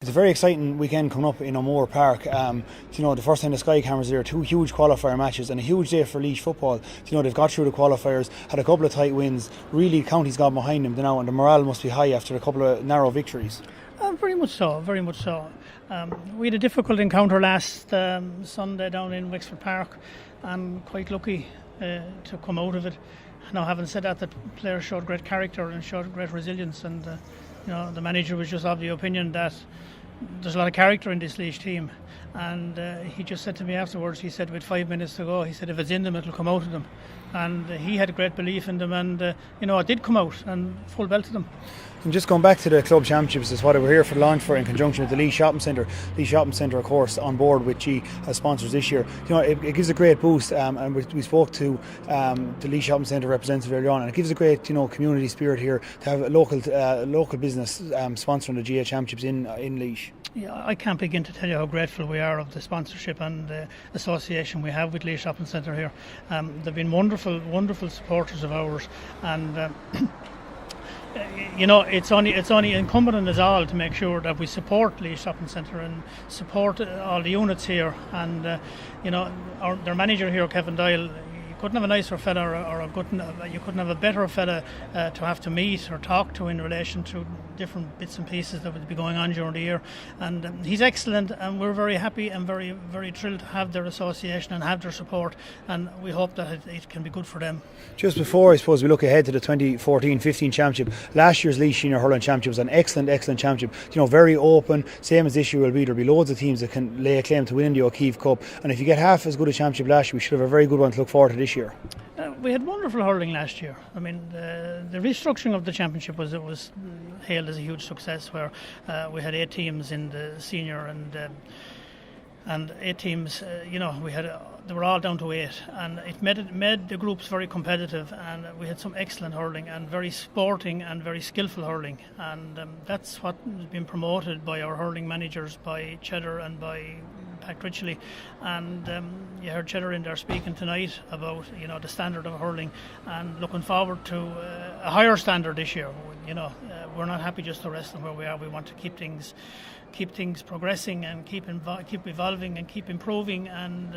It's a very exciting weekend coming up in O'Moore Park. The first time the Sky Cameras there, 2 huge qualifier matches and a huge day for Laois football. They've got through the qualifiers, had a couple of tight wins. Really, county's got behind them now, and the morale must be high after a couple of narrow victories. Very much so, very much so. We had a difficult encounter last Sunday down in Wexford Park, and quite lucky to come out of it. Now, having said that, the players showed great character and showed great resilience, and the manager was just of the opinion that there's a lot of character in this Laois team, and he just said to me afterwards, he said with 5 minutes to go, he said if it's in them it'll come out of them, and he had a great belief in them, and it did come out and full belted them. And just going back to the club championships is what we're here for the launch for in conjunction with the Laois Shopping Centre. Laois Shopping Centre, of course, on board with G as sponsors this year. It gives a great boost, and we spoke to the Laois Shopping Centre representative earlier on, and it gives a great community spirit here to have a local business sponsoring the GA championships in Laois. Yeah, I can't begin to tell you how grateful we are of the sponsorship and the association we have with Laois Shopping Centre here. They've been wonderful supporters of ours, and it's only incumbent on us all to make sure that we support Laois Shopping Centre and support all the units here. And their manager here, Kevin Doyle, you couldn't have a nicer fella, you couldn't have a better fella to have to meet or talk to in relation to different bits and pieces that would be going on during the year. And he's excellent, and we're very happy and very, very thrilled to have their association and have their support, and we hope that it can be good for them. Just before, I suppose, we look ahead to the 2014-15 championship, last year's Laois Senior Hurling Championship was an excellent championship. Very open, same as this year will be. There'll be loads of teams that can lay a claim to winning the O'Keefe Cup, and if you get half as good a championship last year, we should have a very good one to look forward to this year. We had wonderful hurling last year. I mean, the restructuring of the championship was hailed as a huge success, where we had 8 teams in the senior and 8 teams. They were all down to 8, and it made the groups very competitive, and we had some excellent hurling and very sporting and very skillful hurling, and that's what has been promoted by our hurling managers, by Cheddar and by Pat Critchley, and you heard Cheddar in there speaking tonight about the standard of hurling, and looking forward to a higher standard this year. We're not happy just to rest on where we are. We want to keep things progressing and keep evolving and keep improving, and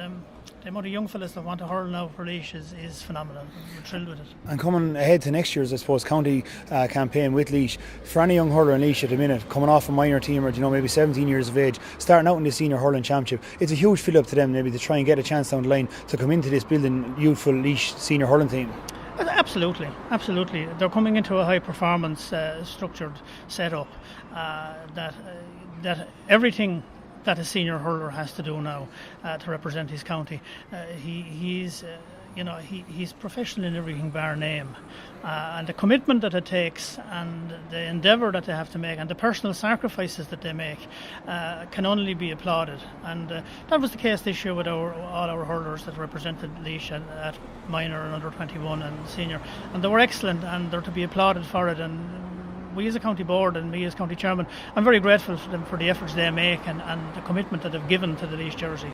the amount of young fellas that want to hurl now for Laois is phenomenal. We're thrilled with it. And coming ahead to next year's, I suppose, county campaign with Laois, for any young hurler in Laois at the minute, coming off a minor team or maybe 17 years of age, starting out in the senior hurling championship, it's a huge fill up to them maybe to try and get a chance down the line to come into this building youthful Laois senior hurling team. Absolutely. They're coming into a high performance structured setup that everything that a senior hurler has to do now to represent his county. He's professional in everything bar name, and the commitment that it takes and the endeavour that they have to make and the personal sacrifices that they make can only be applauded. And that was the case this year with all our hurlers that represented Laois at minor and under 21 and senior, and they were excellent, and they're to be applauded for it. And we as a county board and me as county chairman, I'm very grateful to them for the efforts they make and the commitment that they've given to the Laois jersey.